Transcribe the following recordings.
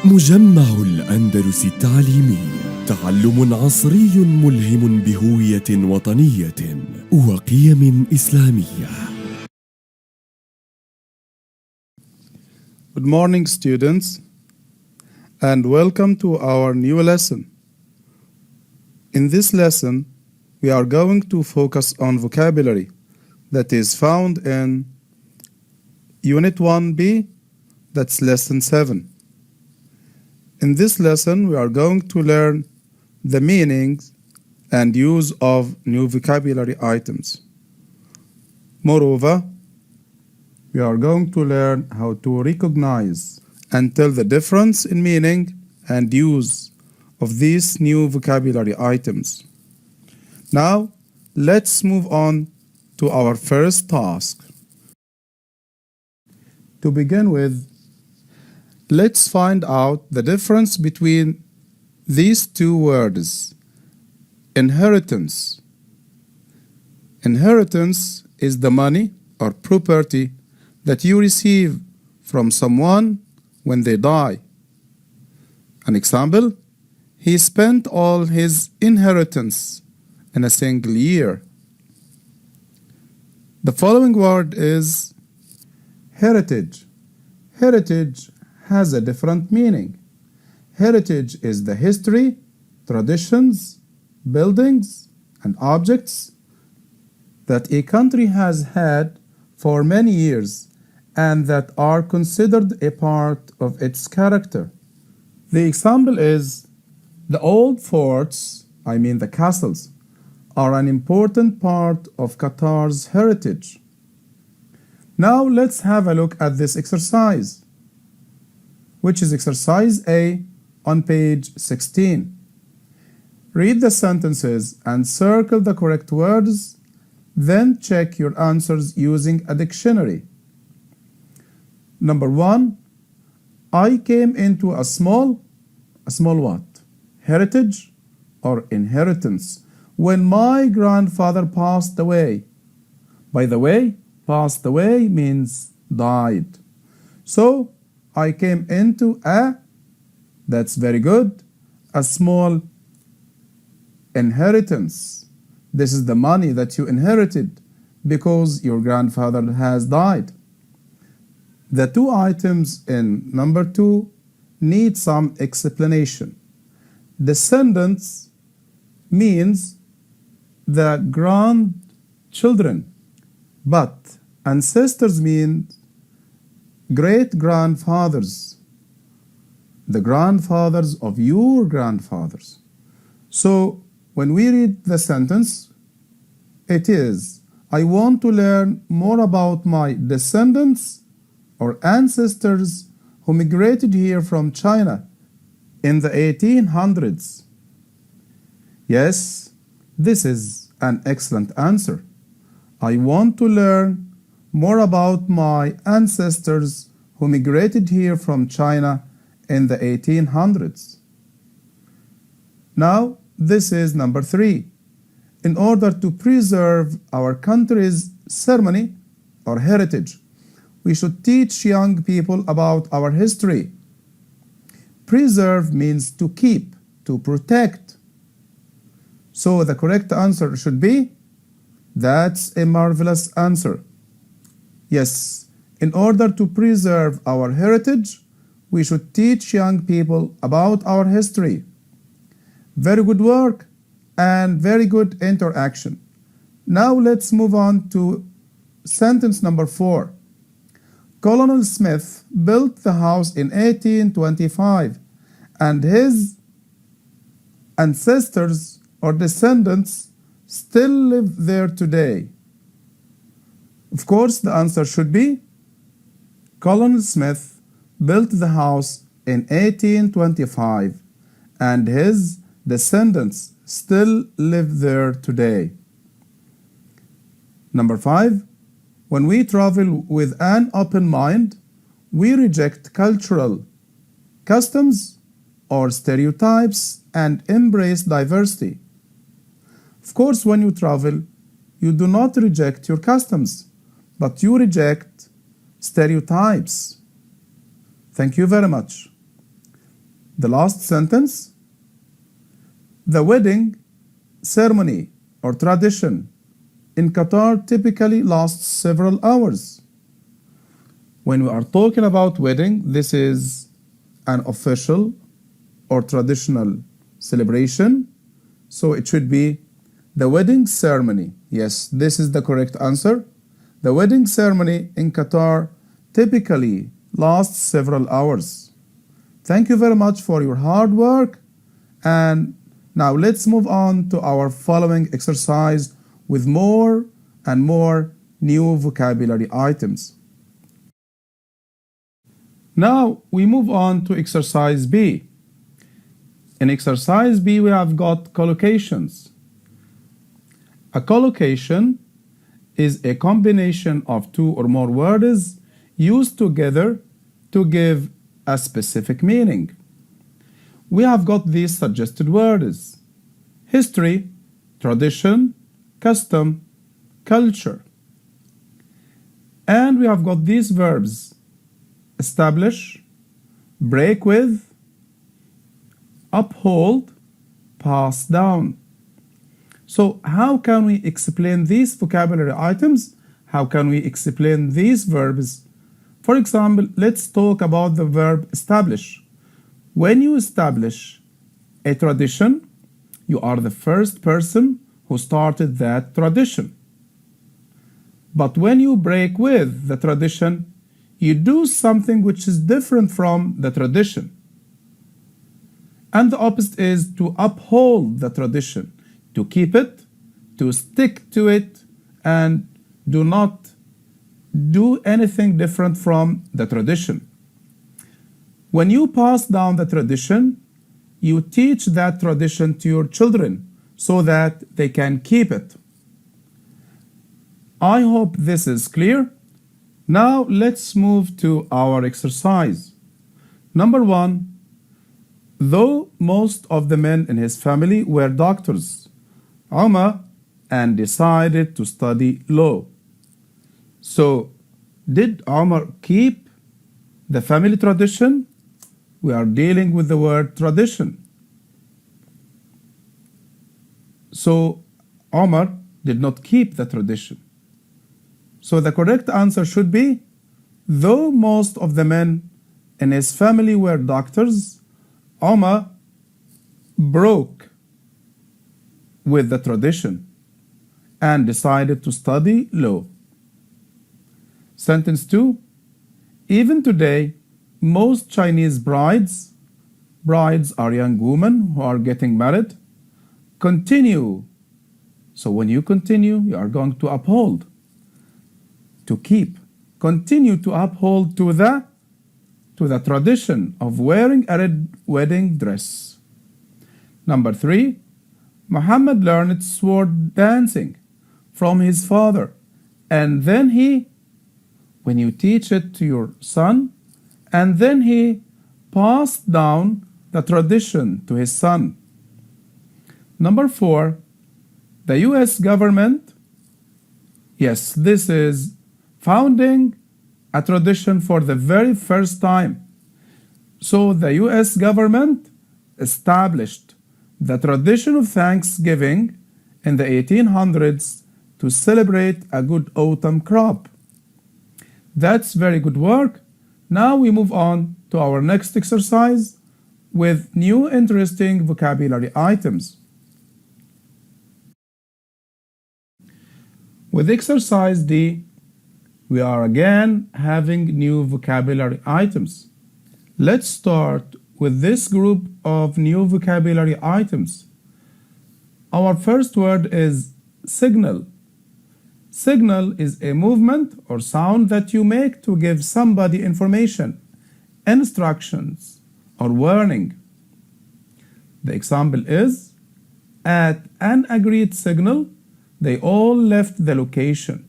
مجمع الأندلس التعليمي، تعلم عصري ملهم بهوية وطنية وقيم إسلامية. Good morning, students, and welcome to our new lesson. In this lesson, we are going to focus on vocabulary that is found in Unit 1B, that's Lesson 7. In this lesson, we are going to learn the meanings and use of new vocabulary items. Moreover, we are going to learn how to recognize and tell the difference in meaning and use of these new vocabulary items. Now, let's move on to our first task. To begin with, let's find out the difference between these two words. Inheritance. Inheritance is the money or property that you receive from someone when they die. An example, he spent all his inheritance in a single year. The following word is heritage. Heritage has a different meaning. Heritage is the history, traditions, buildings, and objects that a country has had for many years and that are considered a part of its character. The example is the old forts, the castles, are an important part of Qatar's heritage. Now let's have a look at this exercise, which is exercise A on page 16. Read the sentences and circle the correct words, then check your answers using a dictionary. Number 1, I came into a small what? Heritage or inheritance when my grandfather passed away. By the way, passed away means died. So, I came into that's very good, a small inheritance. This is the money that you inherited because your grandfather has died. The two items in number 2 need some explanation. Descendants means the grandchildren, but ancestors means great-grandfathers, the grandfathers of your grandfathers. So when we read the sentence, it is, I want to learn more about my descendants or ancestors who migrated here from China in the 1800s. Yes, this is an excellent answer. I want to learn more about my ancestors who migrated here from China in the 1800s. Now, this is number 3. In order to preserve our country's ceremony or heritage, we should teach young people about our history. Preserve means to keep, to protect. So the correct answer should be, that's a marvelous answer. Yes, in order to preserve our heritage, we should teach young people about our history. Very good work and very good interaction. Now let's move on to sentence number 4. Colonel Smith built the house in 1825 and his ancestors or descendants still live there today. Of course, the answer should be Colonel Smith built the house in 1825 and his descendants still live there today. Number 5, when we travel with an open mind, we reject cultural customs or stereotypes and embrace diversity. Of course, when you travel, you do not reject your customs, but you reject stereotypes. Thank you very much. The last sentence, the wedding ceremony or tradition in Qatar typically lasts several hours. When we are talking about wedding, this is an official or traditional celebration. So it should be the wedding ceremony. Yes, this is the correct answer. The wedding ceremony in Qatar typically lasts several hours. Thank you very much for your hard work. And now let's move on to our following exercise with more and more new vocabulary items. Now we move on to exercise B. In exercise B, we have got collocations. A collocation is a combination of two or more words used together to give a specific meaning. We have got these suggested words: history, tradition, custom, culture. And we have got these verbs: establish, break with, uphold, pass down. So how can we explain these vocabulary items? How can we explain these verbs? For example, let's talk about the verb establish. When you establish a tradition, you are the first person who started that tradition. But when you break with the tradition, you do something which is different from the tradition. And the opposite is to uphold the tradition, to keep it, to stick to it, and do not do anything different from the tradition. When you pass down the tradition, you teach that tradition to your children so that they can keep it. I hope this is clear. Now let's move to our exercise. Number 1. Though most of the men in his family were doctors, Umar and decided to study law. So, did Umar keep the family tradition? We are dealing with the word tradition. So, Umar did not keep the tradition. So, the correct answer should be, though most of the men in his family were doctors, Umar broke with the tradition and decided to study law. Sentence 2. Even today, most Chinese brides are young women who are getting married, continue. So when you continue, you are going to uphold, to keep, continue to uphold to the tradition of wearing a red wedding dress. Number 3. Muhammad learned sword dancing from his father, and then when you teach it to your son, and then he passed down the tradition to his son. Number 4. The US government, yes, this is founding a tradition for the very first time. So the US government established the tradition of Thanksgiving in the 1800s to celebrate a good autumn crop. That's very good work. Now we move on to our next exercise with new interesting vocabulary items. With exercise D, we are again having new vocabulary items. Let's start with this group of new vocabulary items. Our first word is signal. Signal is a movement or sound that you make to give somebody information, instructions, or warning. The example is, at an agreed signal, they all left the location.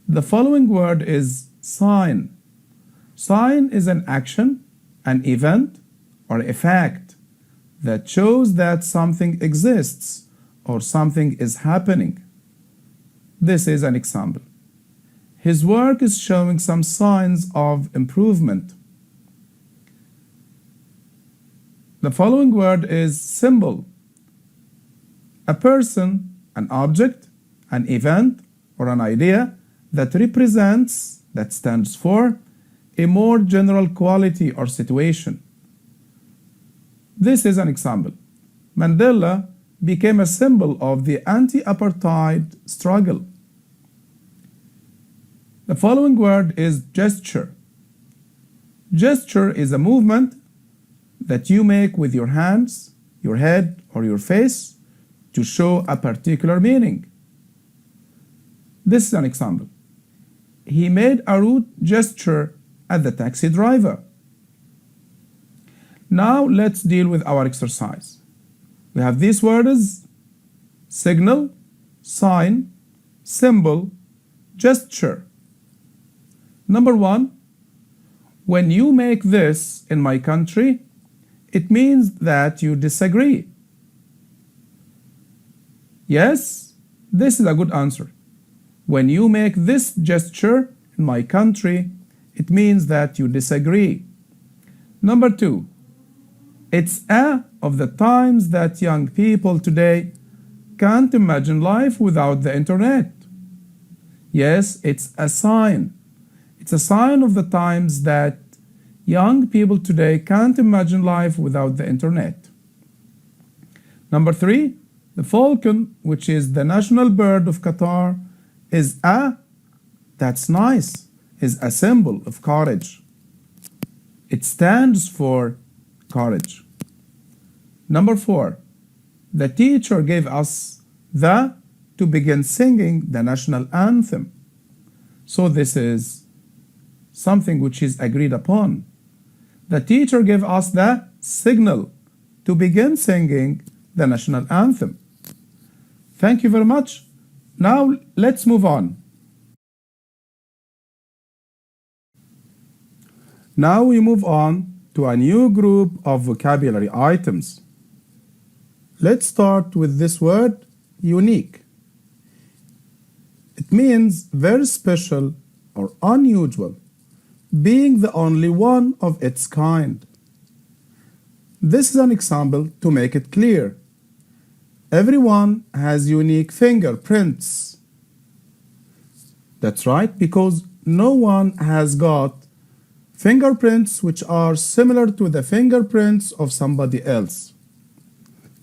The following word is sign. Sign is an action, an event, or a fact that shows that something exists or something is happening. This is an example. His work is showing some signs of improvement. The following word is symbol. A person, an object, an event, or an idea that represents, that stands for, a more general quality or situation. This is an example. Mandela became a symbol of the anti-apartheid struggle. The following word is gesture. Gesture is a movement that you make with your hands, your head, or your face to show a particular meaning. This is an example. He made a rude gesture at the taxi driver. Now let's deal with our exercise. We have these words: signal, sign, symbol, gesture. Number 1, when you make this in my country, it means that you disagree. Yes, this is a good answer. When you make this gesture in my country, it means that you disagree. Number 2, it's a of the times that young people today can't imagine life without the internet. Yes, it's a sign. It's a sign of the times that young people today can't imagine life without the internet. Number 3, the falcon, which is the national bird of Qatar, is that's nice, is a symbol of courage. It stands for courage. Number 4, the teacher gave us to begin singing the national anthem. So this is something which is agreed upon. The teacher gave us the signal to begin singing the national anthem. Thank you very much. Now let's move on. Now we move on to a new group of vocabulary items. Let's start with this word, unique. It means very special or unusual, being the only one of its kind. This is an example to make it clear. Everyone has unique fingerprints. That's right, because no one has got fingerprints which are similar to the fingerprints of somebody else.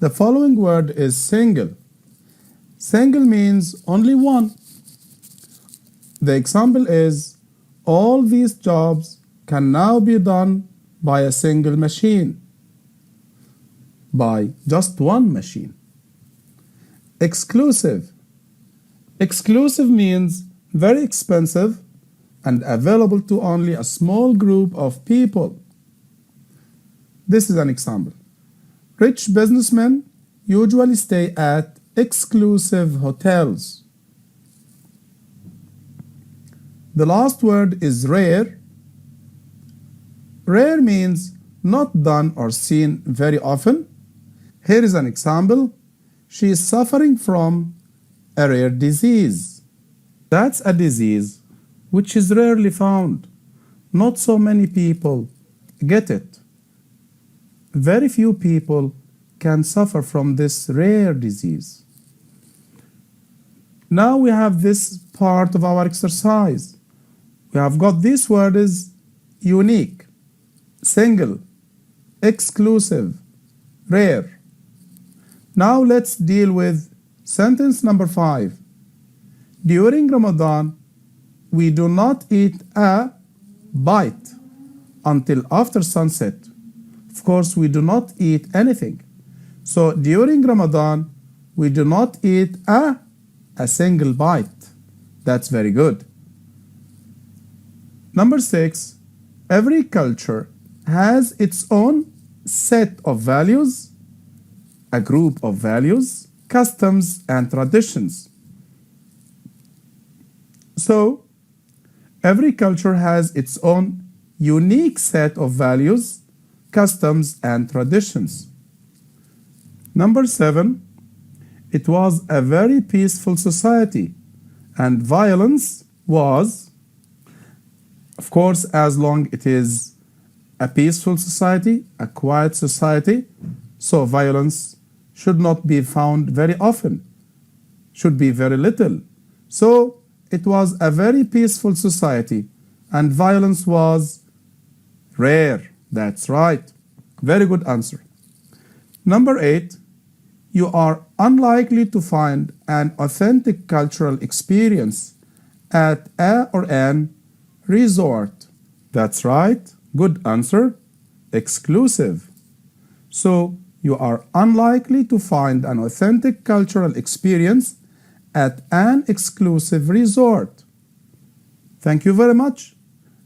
The following word is single. Single means only one. The example is, all these jobs can now be done by a single machine, by just one machine. Exclusive. Exclusive means very expensive and available to only a small group of people. This is an example. Rich businessmen usually stay at exclusive hotels. The last word is rare. Rare means not done or seen very often. Here is an example. She is suffering from a rare disease. That's a disease which is rarely found. Not so many people get it. Very few people can suffer from this rare disease. Now we have this part of our exercise. We have got these words: unique, single, exclusive, rare. Now let's deal with sentence number 5. During Ramadan, we do not eat a bite until after sunset. Of course, we do not eat anything. So during Ramadan, we do not eat a single bite. That's very good. Number 6, every culture has its own set of values, a group of values, customs, and traditions. So, every culture has its own unique set of values, customs, and traditions. Number 7, it was a very peaceful society, and violence was, of course, as long it is a peaceful society, a quiet society, so violence should not be found very often, should be very little. So it was a very peaceful society and violence was rare. That's right. Very good answer. Number 8, you are unlikely to find an authentic cultural experience at a or an resort. That's right. Good answer. Exclusive. So you are unlikely to find an authentic cultural experience at an exclusive resort. Thank you very much.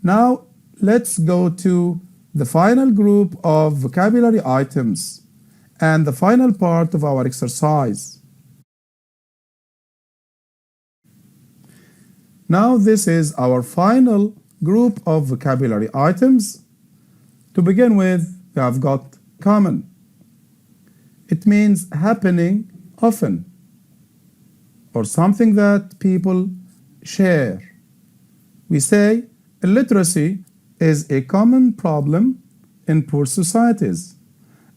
Now let's go to the final group of vocabulary items and the final part of our exercise. Now this is our final group of vocabulary items. To begin with, we have got common. It means happening often or something that people share. We say illiteracy is a common problem in poor societies.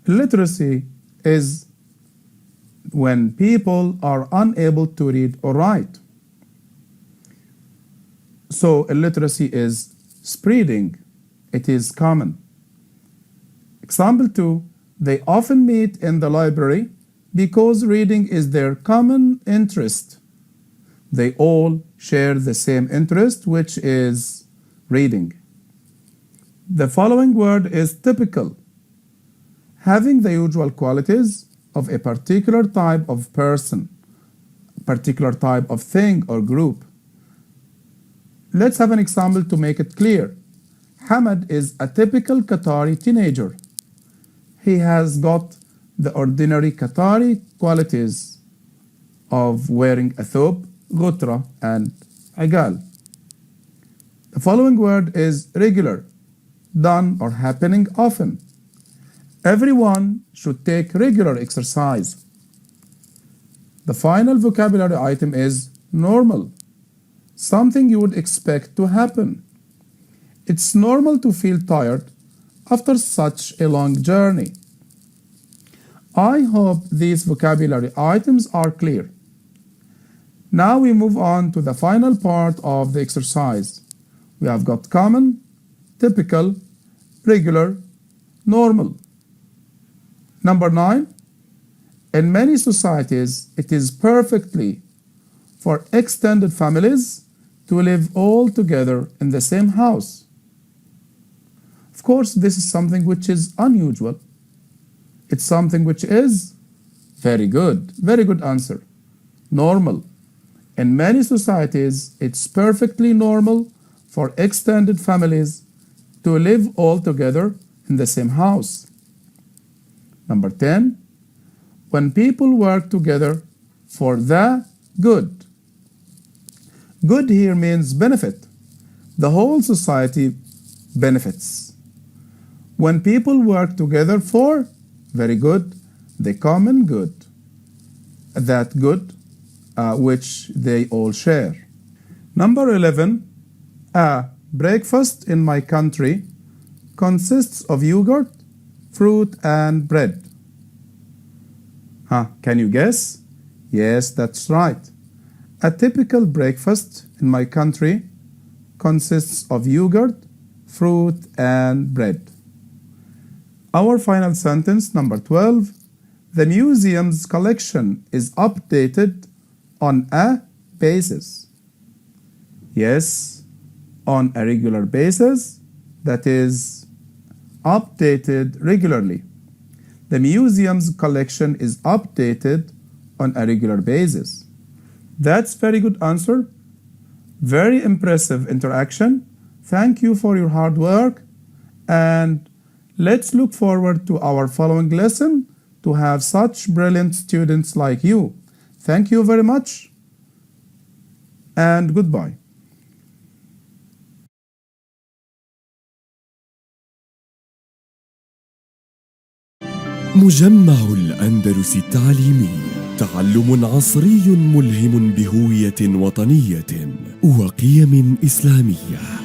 Illiteracy is when people are unable to read or write. So illiteracy is spreading. It is common. Example 2, they often meet in the library because reading is their common interest. They all share the same interest, which is reading. The following word is typical, having the usual qualities of a particular type of person, particular type of thing or group. Let's have an example to make it clear. Hamad is a typical Qatari teenager. He has got the ordinary Qatari qualities of wearing a thobe, ghutra, and agal. The following word is regular, done or happening often. Everyone should take regular exercise. The final vocabulary item is normal, something you would expect to happen. It's normal to feel tired after such a long journey. I hope these vocabulary items are clear. Now we move on to the final part of the exercise. We have got common, typical, regular, normal. Number 9, in many societies, it is perfectly for extended families to live all together in the same house. Of course, this is something which is unusual. It's something which is very good. Very good answer. Normal. In many societies, it's perfectly normal for extended families to live all together in the same house. Number 10, when people work together for the good. Good here means benefit. The whole society benefits. When people work together for very good, the common good, that good which they all share. Number 11, a breakfast in my country consists of yogurt, fruit, and bread. Can you guess? Yes, that's right. A typical breakfast in my country consists of yogurt, fruit, and bread. Our final sentence, number 12, the museum's collection is updated on a basis. Yes, on a regular basis, that is updated regularly. The museum's collection is updated on a regular basis. That's very good answer. Very impressive interaction. Thank you for your hard work, and let's look forward to our following lesson to have such brilliant students like you. Thank you very much, and goodbye. مجمع الأندلس التعليمي، تعلم عصري ملهم بهوية وطنية وقيم إسلامية.